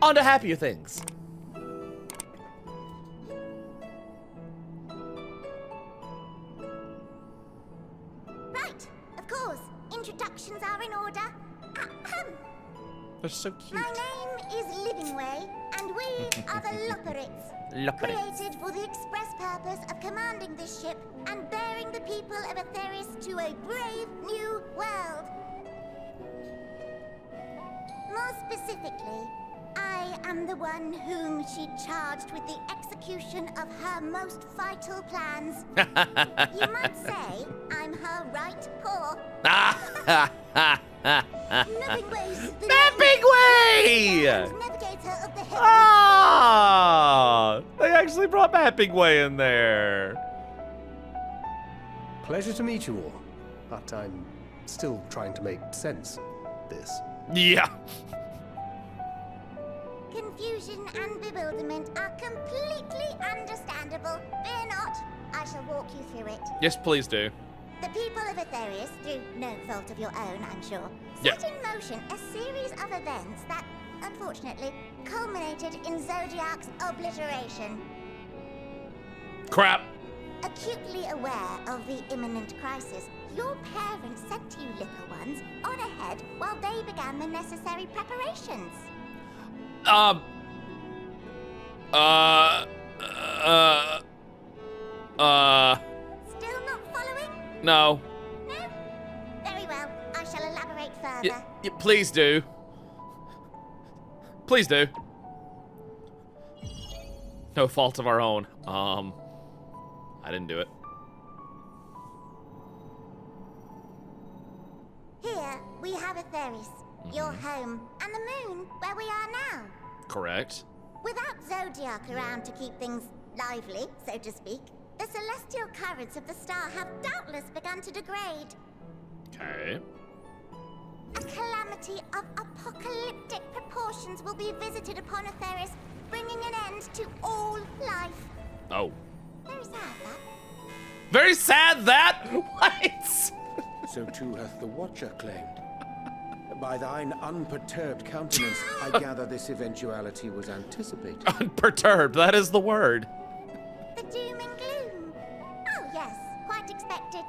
On to happier things. Right, of course. Introductions are in order. Ahem. They're so cute. My name is Livingway, and we are the Lopporits. Loporrit. Created for the express purpose of commanding this ship and bearing the people of Etheris to a brave new world. More specifically, I am the one whom she charged with the execution of her most vital plans. You might say I'm her right paw. Livingway's the Livingway! navigator of the heavens. Ah! They actually brought Livingway in there. Pleasure to meet you all, but I'm still trying to make sense of this. Yeah. Confusion and bewilderment are completely understandable. Fear not, I shall walk you through it. Yes, please do. The people of Etheris, through no fault of your own, I'm sure, Yeah. set in motion a series of events that, unfortunately, culminated in Zodiac's obliteration. Crap. Acutely aware of the imminent crisis, your parents sent you little ones on ahead while they began the necessary preparations. Still not following? No. No? Very well. I shall elaborate further. Please do. Please do. No fault of our own. I didn't do it. Here we have Etheris, your home, and the moon, where we are now. Correct. Without Zodiac around to keep things lively, so to speak, the celestial currents of the star have doubtless begun to degrade. Okay. A calamity of apocalyptic proportions will be visited upon Etheris, bringing an end to all life. Oh. Very sad, that. Very sad that. What? So too hath the Watcher claimed. By thine unperturbed countenance, I gather this eventuality was anticipated. Unperturbed. That is the word. The doom and gloom. Oh yes, quite expected.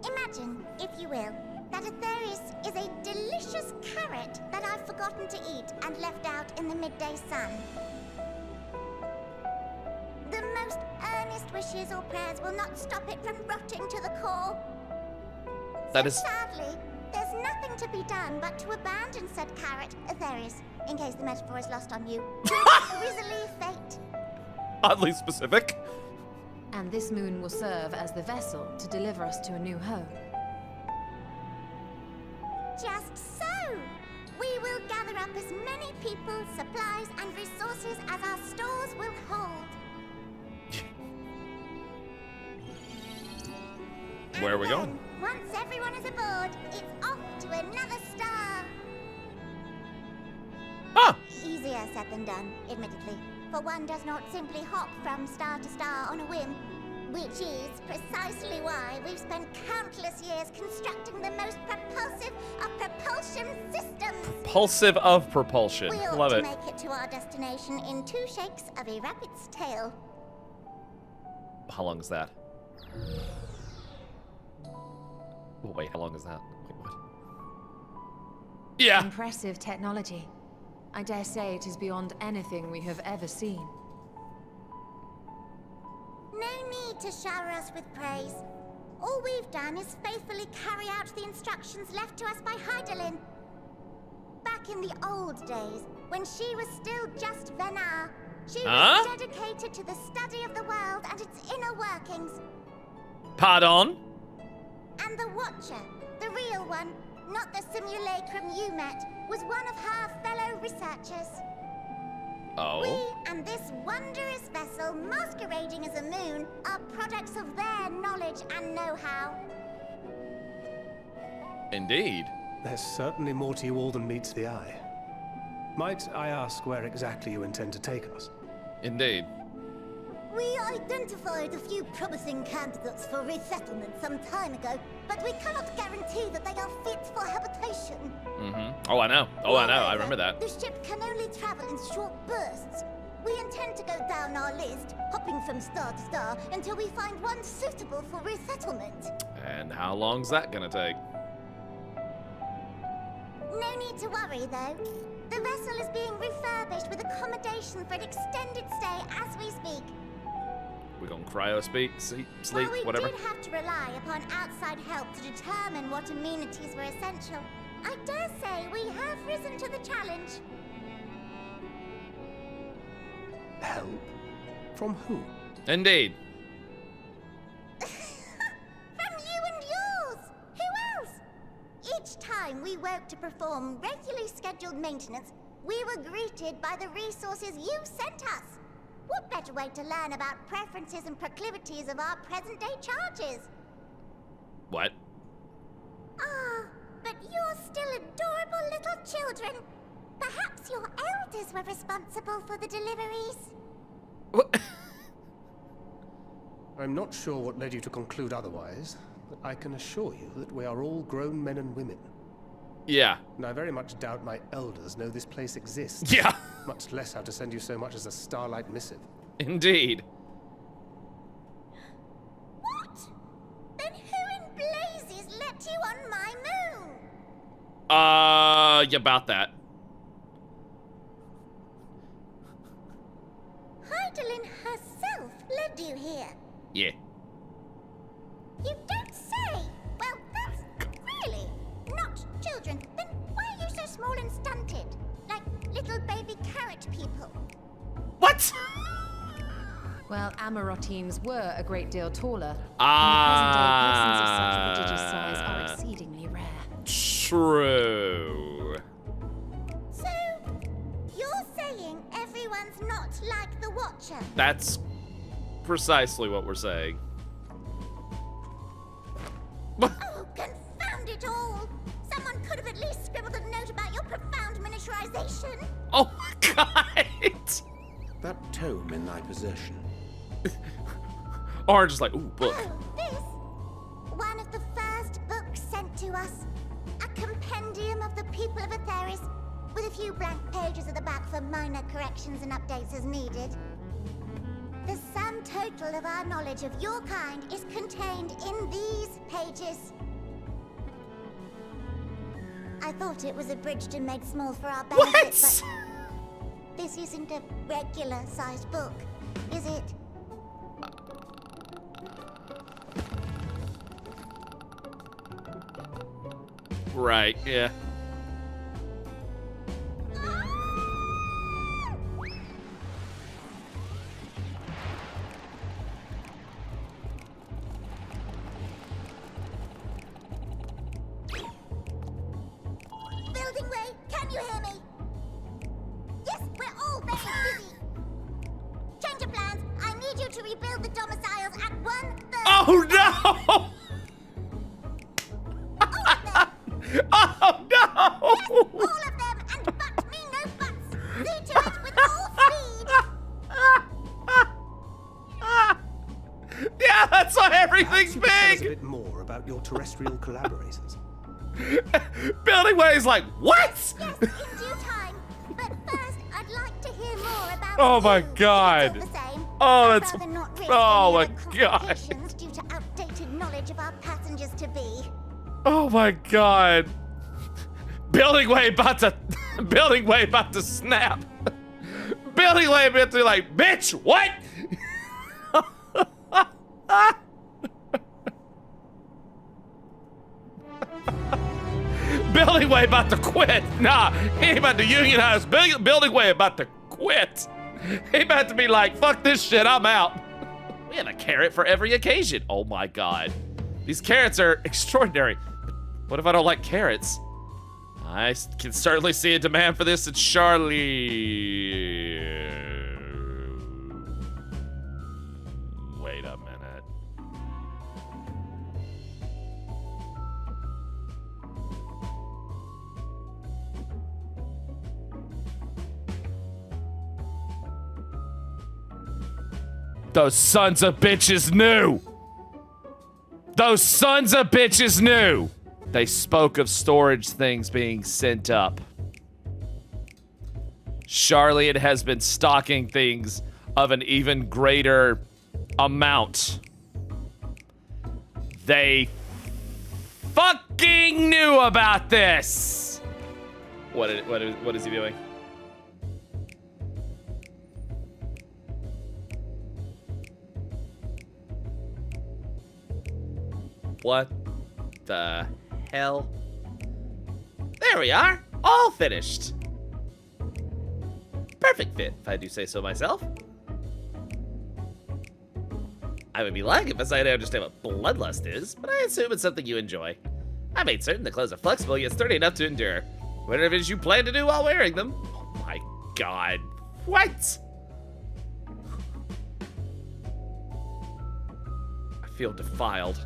Imagine, if you will, that Etheris is a delicious carrot that I've forgotten to eat and left out in the midday sun. The most earnest wishes or prayers will not stop it from rotting to the core. That is. Sadly, there's nothing to be done but to abandon said carrot, Etheris, in case the metaphor is lost on you, to its grisly fate. Oddly specific. And this moon will serve as the vessel to deliver us to a new home. Just so! We will gather up as many people, supplies, and resources as our stores will hold. Where are we And going? then, once everyone is aboard, it's off to another star. Ah. Easier said than done, admittedly. For one does not simply hop from star to star on a whim. Which is precisely why we've spent countless years constructing the most propulsive of propulsion systems. Propulsive of propulsion. We ought Love to it. make it to our destination in 2 shakes of a rabbit's tail. How long is that? Oh, wait, how long is that? Wait, what? Yeah. Impressive technology. I dare say it is beyond anything we have ever seen. No need to shower us with praise. All we've done is faithfully carry out the instructions left to us by Heidelin. Back in the old days, when she was still just Venar, she was dedicated to the study of the world and its inner workings. Pardon? And the Watcher, the real one, not the simulacrum you met, was one of her fellow researchers. Oh. We and this wondrous vessel masquerading as a moon are products of their knowledge and know-how. Indeed. There's certainly more to you all than meets the eye. Might I ask where exactly you intend to take us? Indeed. We identified a few promising candidates for resettlement some time ago, but we cannot guarantee that they are fit for habitation. Oh, I know. Oh, I know. I remember that. The ship can only travel in short bursts. We intend to go down our list, hopping from star to star, until we find one suitable for resettlement. And how long's that gonna take? No need to worry, though. The vessel is being refurbished with accommodation for an extended stay as we speak. We're gonna cryo sleep, While we whatever. did have to rely upon outside help to determine what amenities were essential, I dare say we have risen to the challenge. Help? From who? Indeed. From you and yours! Who else? Each time we woke to perform regularly scheduled maintenance, we were greeted by the resources you sent us. What better way to learn about preferences and proclivities of our present-day charges? What? Ah, but you're still adorable little children. Perhaps your elders were responsible for the deliveries. What? I'm not sure what led you to conclude otherwise, but I can assure you that we are all grown men and women. Yeah. And I very much doubt my elders know this place exists. Yeah. Much less how to send you so much as a starlight missive. Indeed. What? Then who in blazes let you on my moon? Yeah, about that. Heidelin herself led you here. Yeah. You don't say. Well, that's really not children. Then why are you so small and stunted? Like little baby carrot people. What? Well, Amarotines were a great deal taller. Ah. In the present day, persons of such prodigious size are exceedingly rare. True. So, you're saying everyone's not like the Watcher? That's precisely what we're saying. Oh, confound it all! Someone could have at least scribbled a note about your profound miniaturization. Oh my god! That tome in thy possession. Orange is like, ooh, book. Oh, this? One of the first books sent to us. A compendium of the people of Atheris, with a few blank pages at the back for minor corrections and updates as needed. The sum total of our knowledge of your kind is contained in these pages. I thought it was abridged and made small for our benefit, but this isn't a regular-sized book, is it? Right, yeah. Livingway, can you hear me? Yes, we're all very busy. Change of plans. I need you to rebuild the domiciles at 1:30. Oh no! Oh no! All of them, and but me no buts. See to it with all speed. Yeah, that's why everything's Tell us a big! bit more about your terrestrial collaborators. Buildingway's like, what? Yes, in due time. But first, I'd like to hear more about Oh my you. God. It's all the same. Oh, I'd that's- rather not risk oh any my other God. complications due to outdated knowledge of our passengers to be. Oh my god. Buildingway about to snap. Buildingway about to be like, bitch, what? Buildingway about to quit. Nah, he ain't about to unionize. Buildingway about to quit. He about to be like, fuck this shit, I'm out. We have a carrot for every occasion. Oh my god. These carrots are extraordinary. What if I don't like carrots? I can certainly see a demand for this at Charlie. Wait a minute. Those sons of bitches knew! Those sons of bitches knew! They spoke of storage things being sent up. Charlotte has been stocking things of an even greater amount. They fucking knew about this! What is he doing? What the hell? There we are, all finished. Perfect fit, if I do say so myself. I would be lying if I said I understand what bloodlust is, but I assume it's something you enjoy. I made certain the clothes are flexible yet sturdy enough to endure. Whatever it is you plan to do while wearing them. Oh my god. What? I feel defiled.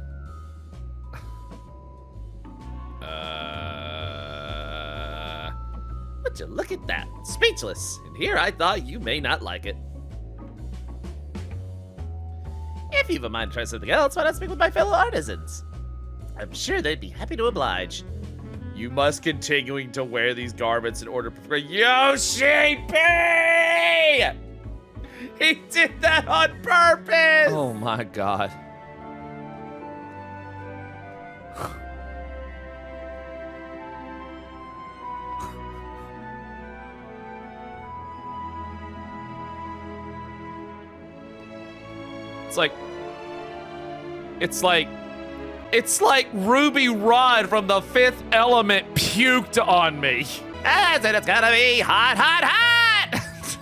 Would you look at that? Speechless. And here I thought you may not like it. If you've a mind to try something else, why not speak with my fellow artisans? I'm sure they'd be happy to oblige. You must continuing to wear these garments in order to Yoshi P! He did that on purpose! Oh my god. It's like Ruby Rod from the Fifth Element puked on me. I said it's gonna be hot, hot, hot!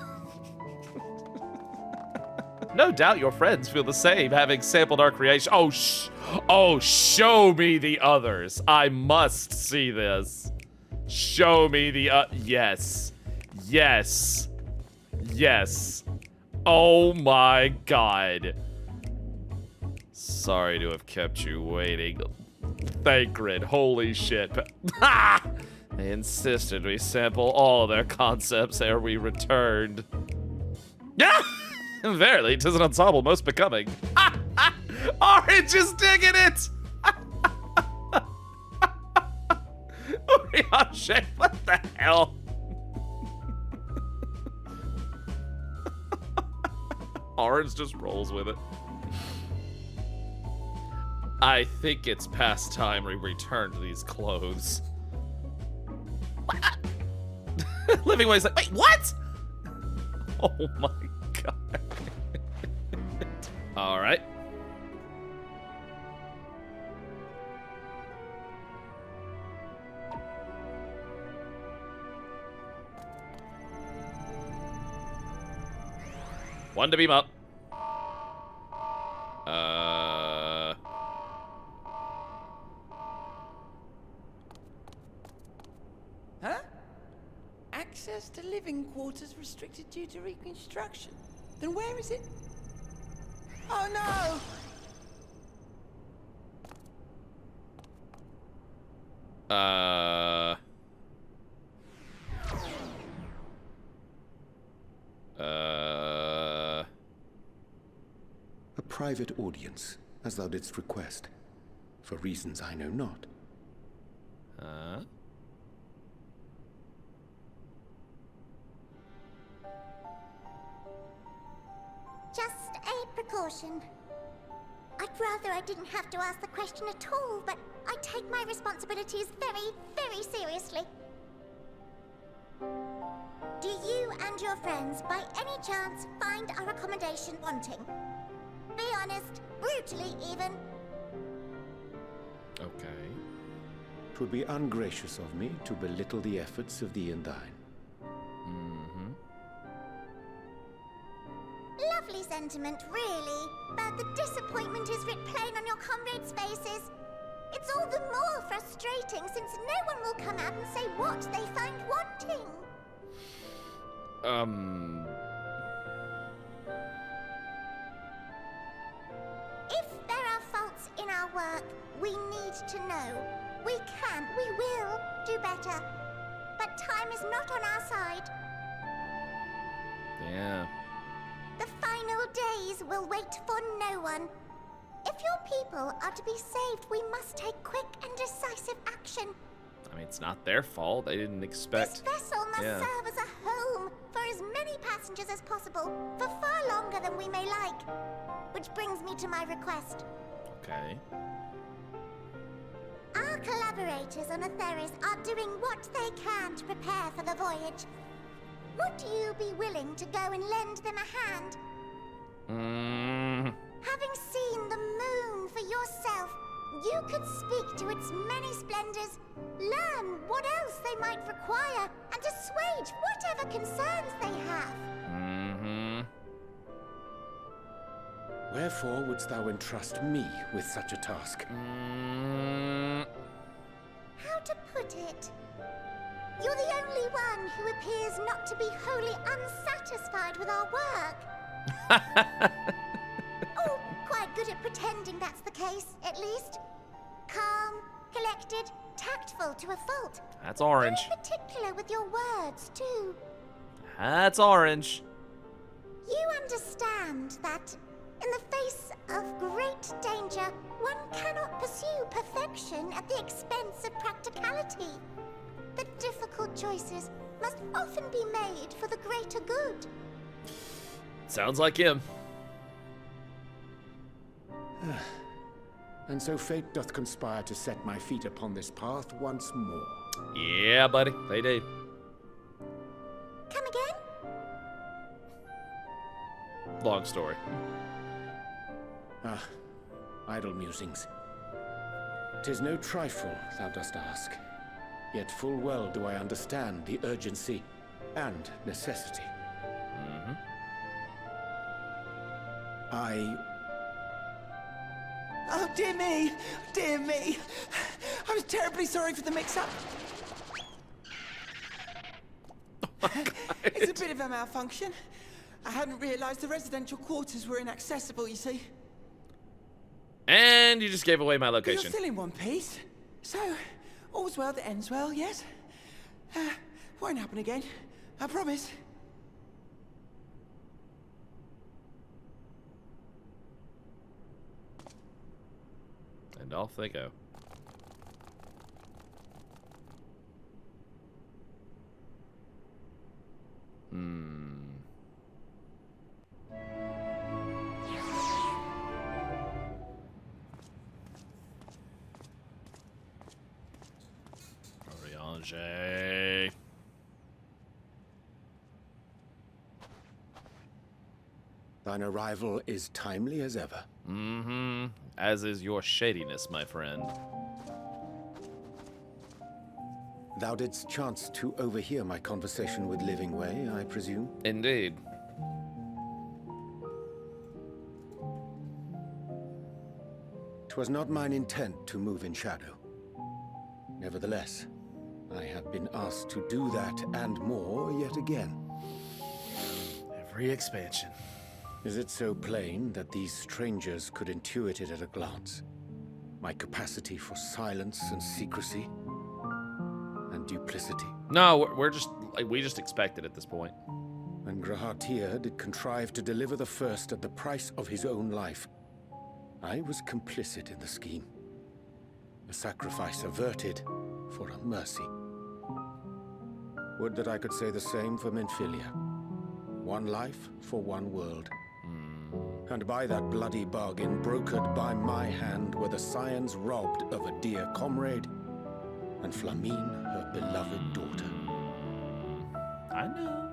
No doubt your friends feel the same, having sampled our creation. Oh, show me the others. I must see this. Show me the, yes. Yes. Yes. Oh my god. Sorry to have kept you waiting. Thancred, holy shit. They insisted we sample all their concepts ere we returned. Verily, 'tis an ensemble most becoming. Orange is digging it! Oriashe, what the hell? Orange just rolls with it. I think it's past time we return to these clothes. Livingway's like, wait, what? Oh my god. All right. One to beam up. Huh? Access to living quarters restricted due to reconstruction. Then where is it? Oh no! A private audience, as thou didst request, for reasons I know not. Just a precaution. I'd rather I didn't have to ask the question at all, but I take my responsibilities very, very seriously. Do you and your friends, by any chance, find our accommodation wanting? Be honest, brutally even. Okay. 'Twould be ungracious of me to belittle the efforts of thee and thine. Lovely sentiment, really. But the disappointment is writ plain on your comrades' faces. It's all the more frustrating since no one will come out and say what they find wanting. If there are faults in our work, we need to know. We will do better. But time is not on our side. Yeah. The final days will wait for no one. If your people are to be saved, we must take quick and decisive action. I mean, it's not their fault. They didn't expect. This vessel must serve as a home for as many passengers as possible, for far longer than we may like. Which brings me to my request. Okay. Our collaborators on Atheris are doing what they can to prepare for the voyage. Would you be willing to go and lend them a hand? Having seen the moon for yourself, you could speak to its many splendors, learn what else they might require, and assuage whatever concerns they have. Wherefore wouldst thou entrust me with such a task? How to put it? You're the only one who appears not to be wholly unsatisfied with our work. Oh, quite good at pretending that's the case, at least. Calm, collected, tactful to a fault. That's orange. Very particular with your words, too. That's orange. You understand that, in the face of great danger, one cannot pursue perfection at the expense of practicality. The difficult choices must often be made for the greater good. Sounds like him. And so fate doth conspire to set my feet upon this path once more. Yeah, buddy. They did. Come again? Long story. Ah, idle musings. 'Tis no trifle thou dost ask. Yet full well do I understand the urgency and necessity. Oh, dear me! Dear me! I'm terribly sorry for the mix-up. It's a bit of a malfunction. I hadn't realized the residential quarters were inaccessible, you see. And you just gave away my But location. you're still in one piece. So, all's well that ends well, yes? Won't happen again. I promise. And off they go. Oriange. Thine arrival is timely as ever. As is your shadiness, my friend. Thou didst chance to overhear my conversation with Livingway, I presume? Indeed. 'Twas not mine intent to move in shadow. Nevertheless, I have been asked to do that and more yet again. Every expansion. Is it so plain that these strangers could intuit it at a glance? My capacity for silence and secrecy and duplicity. No, we just expect it at this point. And Grahatir did contrive to deliver the first at the price of his own life. I was complicit in the scheme. A sacrifice averted for a mercy. Would that I could say the same for Menphilia. One life for one world. And by that bloody bargain, brokered by my hand, were the scions robbed of a dear comrade, and Flamine her beloved daughter. I know.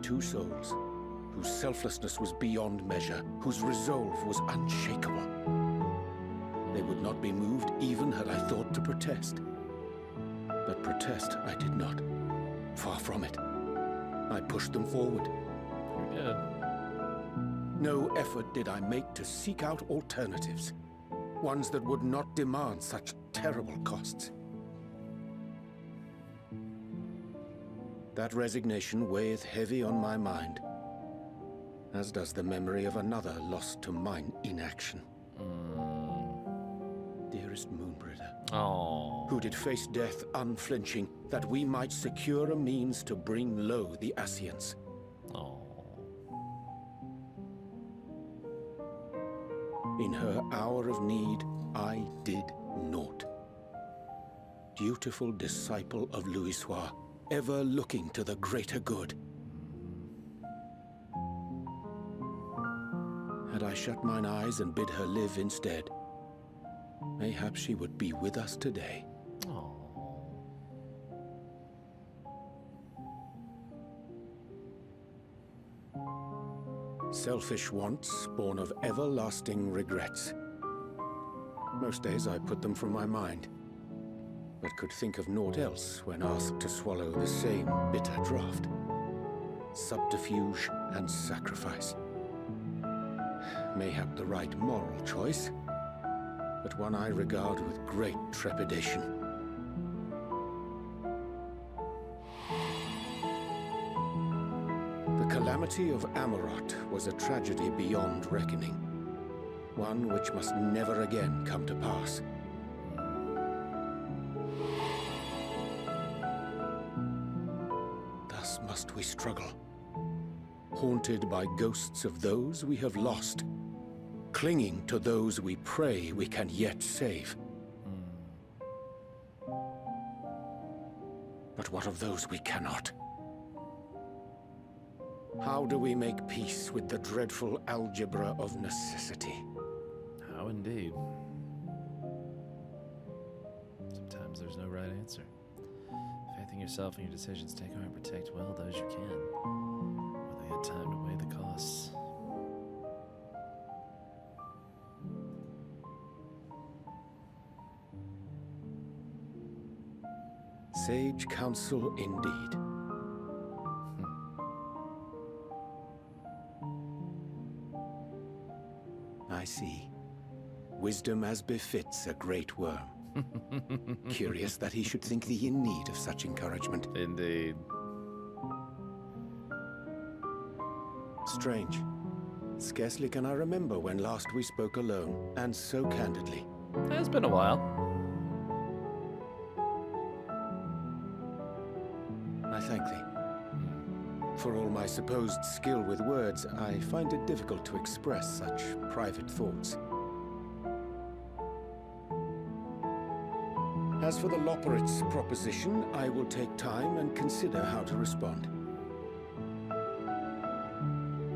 Two souls, whose selflessness was beyond measure, whose resolve was unshakable. They would not be moved even had I thought to protest. But protest I did not. Far from it. I pushed them forward. You're good. No effort did I make to seek out alternatives. Ones that would not demand such terrible costs. That resignation weigheth heavy on my mind, as does the memory of another lost to mine inaction. Dearest Moonbringer, Oh. who did face death unflinching, that we might secure a means to bring low the Ascians. Oh. In her hour of need, I did naught. Dutiful disciple of Louisoix, ever looking to the greater good. Had I shut mine eyes and bid her live instead, mayhap she would be with us today. Oh. Selfish wants, born of everlasting regrets. Most days I put them from my mind, but could think of naught else when asked to swallow the same bitter draught. Subterfuge and sacrifice. Mayhap the right moral choice, but one I regard with great trepidation. The calamity of Amarot was a tragedy beyond reckoning, one which must never again come to pass. Thus must we struggle, haunted by ghosts of those we have lost, clinging to those we pray we can yet save. But what of those we cannot? How do we make peace with the dreadful algebra of necessity? How indeed. Sometimes there's no right answer. Faith in yourself and your decisions. Take on and protect well those you can, whether you had time to weigh the costs. Sage counsel indeed. I see. Wisdom as befits a great worm. Curious that he should think thee in need of such encouragement. Indeed. Strange. Scarcely can I remember when last we spoke alone, and so candidly. It's been a while. I thank thee. For all my supposed skill with words, I find it difficult to express such private thoughts. As for the Lopporits proposition, I will take time and consider how to respond.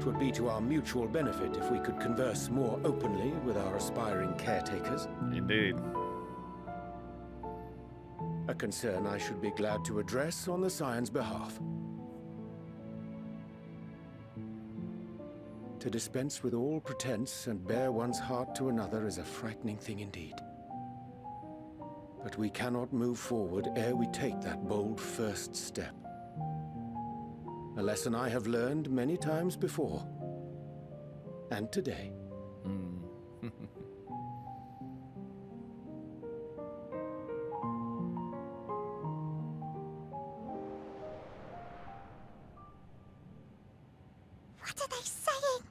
'Twould be to our mutual benefit if we could converse more openly with our aspiring caretakers. Indeed. A concern I should be glad to address on the Scion's behalf. To dispense with all pretense and bare one's heart to another is a frightening thing indeed. But we cannot move forward ere we take that bold first step. A lesson I have learned many times before. And today. What are they saying?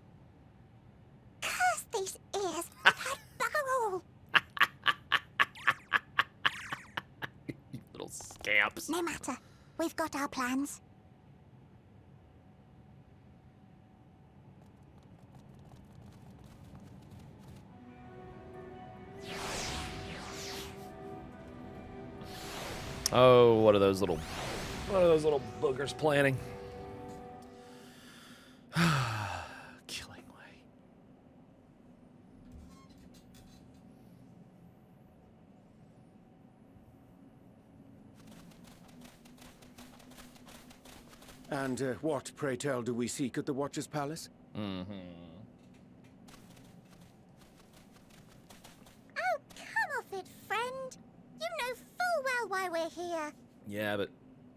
Curse these ears! I've had bugger all! You little scamps. No matter. We've got our plans. Oh, what are those little boogers planning? Killing way. And what, pray tell, do we seek at the Watcher's Palace? Oh, come off it, friend. You know full well why we're here. Yeah, but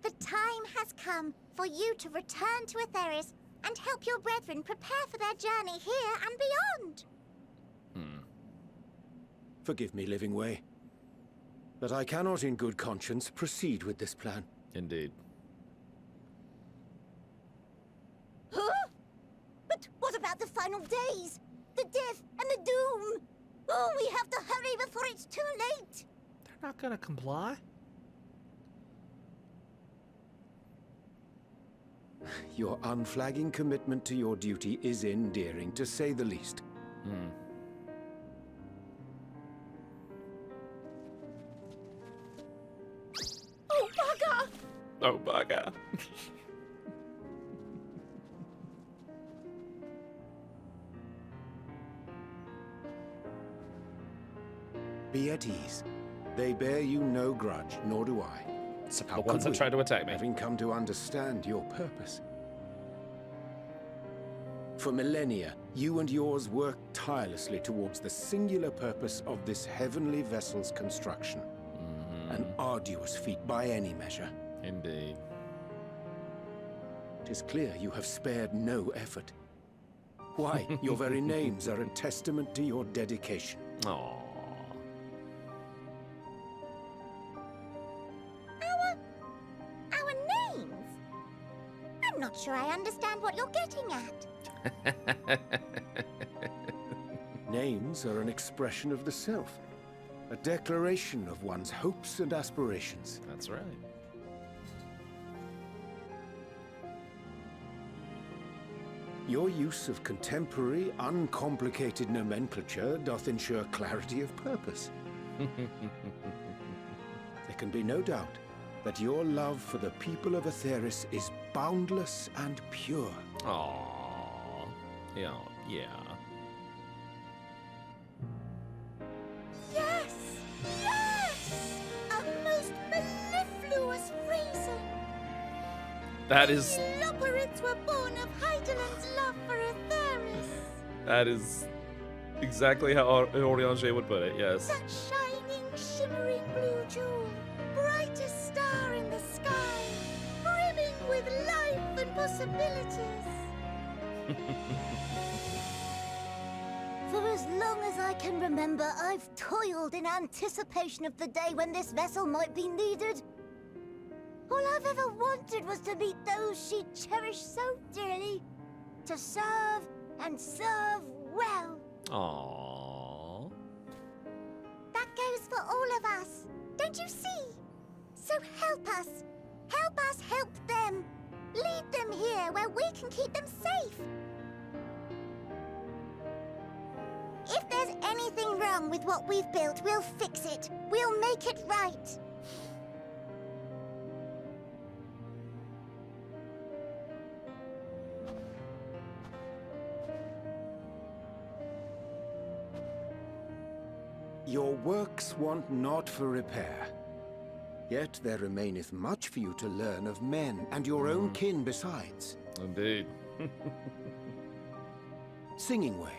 The time has come for you to return to Etheris and help your brethren prepare for their journey here and beyond. Forgive me, Livingway, but I cannot in good conscience proceed with this plan. indeed. Huh? But what about the final days? The death and the doom? Oh, we have to hurry before it's too late. They're not gonna comply. Your unflagging commitment to your duty is endearing, to say the least. Oh, bugger! Oh, bugger. Be at ease. They bear you no grudge, nor do I. Except How the ones could that we, tried to attack me. having come to understand your purpose? For millennia, you and yours worked tirelessly towards the singular purpose of this heavenly vessel's construction. An arduous feat by any measure. Indeed. It is clear you have spared no effort. Why, your very names are a testament to your dedication. Aww. Our names? I'm not sure I understand what you're getting at. Names are an expression of the self, a declaration of one's hopes and aspirations. That's right. Your use of contemporary, uncomplicated nomenclature doth ensure clarity of purpose. There can be no doubt that your love for the people of Atheris is boundless and pure. Aww. Yeah. Yeah. Yes! Yes! A most mellifluous reason! That is. The Loporits were born of Hydalen's love for Atheris. That is exactly how Oriange would put it, yes. That shining, shimmering blue jewel, brightest star in the sky, brimming with life and possibilities. For as long as I can remember, I've toiled in anticipation of the day when this vessel might be needed. All I've ever wanted was to meet those she cherished so dearly, to serve and serve well. Aww. That goes for all of us, don't you see? So help us help them. Lead them here where we can keep them safe. If there's anything wrong with what we've built, we'll fix it. We'll make it right. Your works want not for repair. Yet there remaineth much for you to learn of men, and your own kin besides. Indeed. Singingway,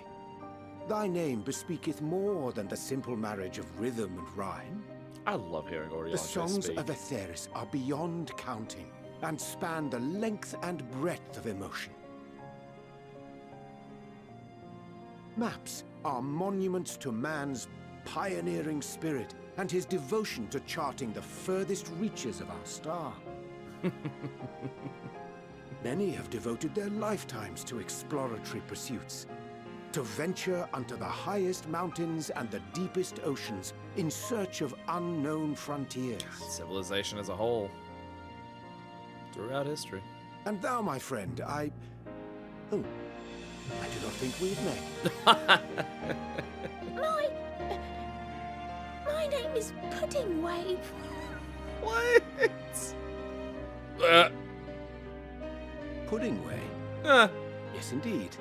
thy name bespeaketh more than the simple marriage of rhythm and rhyme. I love hearing Oriange The songs speak. of Atheris are beyond counting, and span the length and breadth of emotion. Maps are monuments to man's pioneering spirit and his devotion to charting the furthest reaches of our star. Many have devoted their lifetimes to exploratory pursuits, to venture unto the highest mountains and the deepest oceans in search of unknown frontiers. Civilization as a whole. Throughout history. And thou, my friend, I do not think we've met. My name is Puddingway. What? Puddingway? Yes, indeed.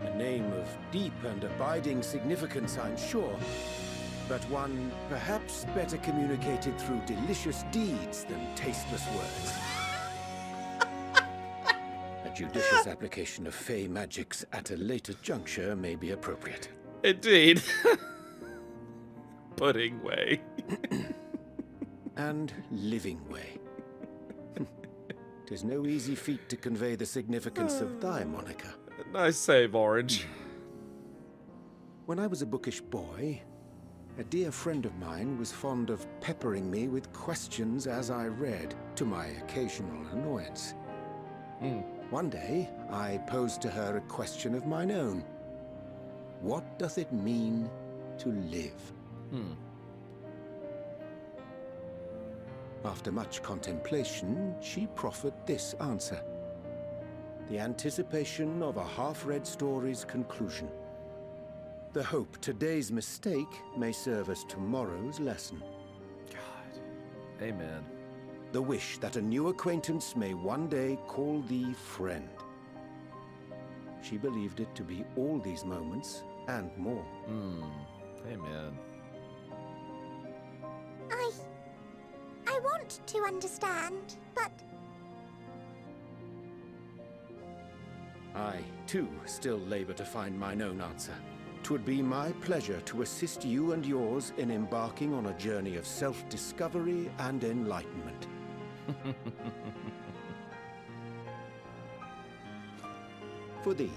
A name of deep and abiding significance, I'm sure. But one perhaps better communicated through delicious deeds than tasteless words. A judicious application of fey magics at a later juncture may be appropriate. Indeed. Puddingway. And Livingway. 'Tis no easy feat to convey the significance of thy moniker. Nice save, Orange. When I was a bookish boy, a dear friend of mine was fond of peppering me with questions as I read, to my occasional annoyance. One day, I posed to her a question of mine own. What doth it mean to live? After much contemplation, she proffered this answer. The anticipation of a half-read story's conclusion. The hope today's mistake may serve as tomorrow's lesson. God. Amen. The wish that a new acquaintance may one day call thee friend. She believed it to be all these moments and more. Amen. I want to understand, but I, too, still labor to find mine own answer. 'Twould be my pleasure to assist you and yours in embarking on a journey of self-discovery and enlightenment. For thee.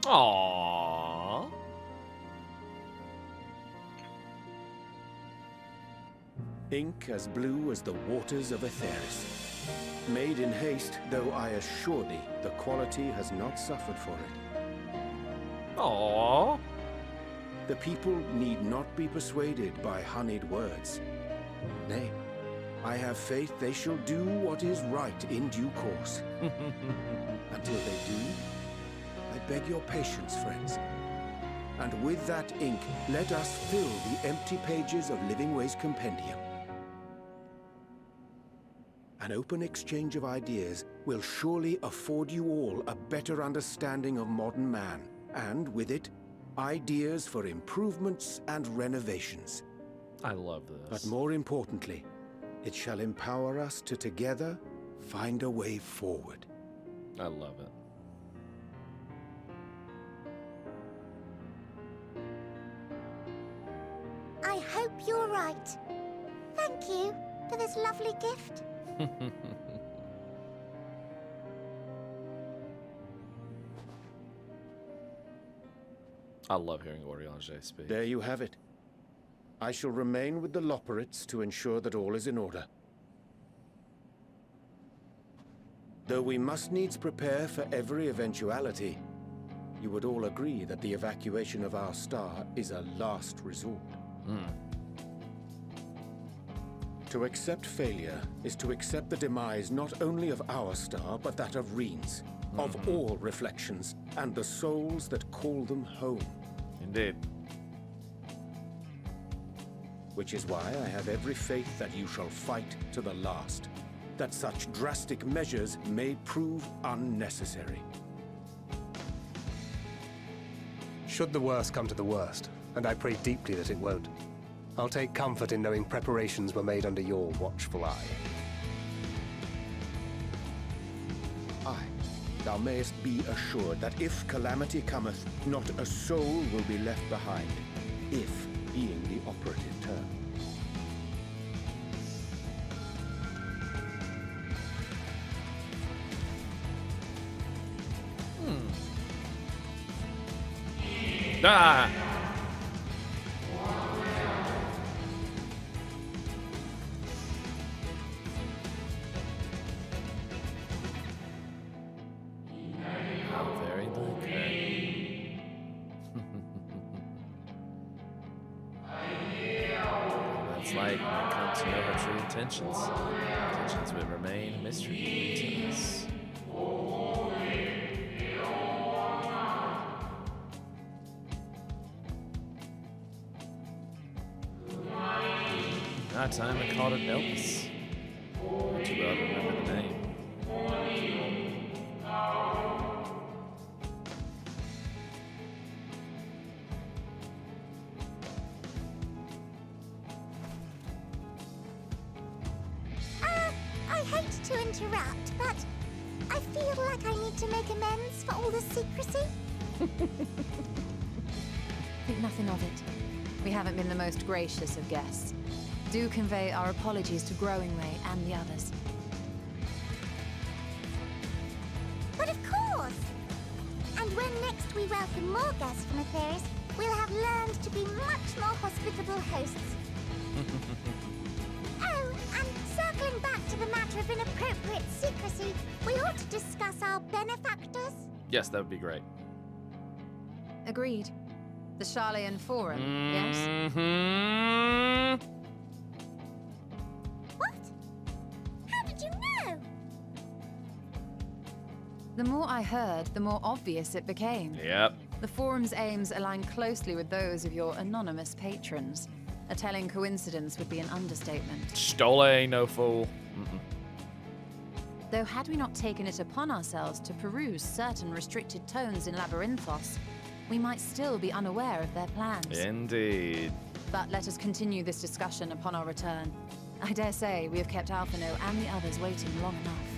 Aww. Ink as blue as the waters of Etheris. Made in haste, though I assure thee, the quality has not suffered for it. Aww. The people need not be persuaded by honeyed words. Nay, I have faith they shall do what is right in due course. Until they do, I beg your patience, friends. And with that ink, let us fill the empty pages of Livingway's compendium. An open exchange of ideas will surely afford you all a better understanding of modern man, and with it, ideas for improvements and renovations. I love this. But more importantly, it shall empower us to together find a way forward. I love it. I hope you're right. Thank you for this lovely gift. I love hearing Oriange speak. There you have it. I shall remain with the Lopporits to ensure that all is in order. Though we must needs prepare for every eventuality, you would all agree that the evacuation of our star is a last resort. To accept failure is to accept the demise not only of our star, but that of Reen's, of all reflections, and the souls that call them home. Indeed. Which is why I have every faith that you shall fight to the last, that such drastic measures may prove unnecessary. Should the worst come to the worst, and I pray deeply that it won't, I'll take comfort in knowing preparations were made under your watchful eye. Aye, thou mayest be assured that if calamity cometh, not a soul will be left behind, if being the operative term. Ah! How very lucky. That's like when it comes to know her true intentions. Intentions will remain a mystery to us. Now time I called it Elvis. Too well to remember the name. I hate to interrupt, but I feel like I need to make amends for all the secrecy. Think nothing of it. We haven't been the most gracious of guests. Do convey our apologies to Growingway and the others. But of course! And when next we welcome more guests from Etheris, we'll have learned to be much more hospitable hosts. Oh, and circling back to the matter of inappropriate secrecy, we ought to discuss our benefactors. Yes, that would be great. Agreed. The Charlayan Forum, yes? Mm-hmm. What? How did you know? The more I heard, the more obvious it became. Yep. The forum's aims align closely with those of your anonymous patrons. A telling coincidence would be an understatement. Stola ain't no fool. Though had we not taken it upon ourselves to peruse certain restricted tones in Labyrinthos, we might still be unaware of their plans. Indeed. But let us continue this discussion upon our return. I dare say we have kept Alphino and the others waiting long enough.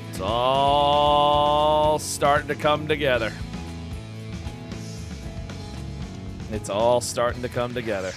It's all starting to come together. It's all starting to come together.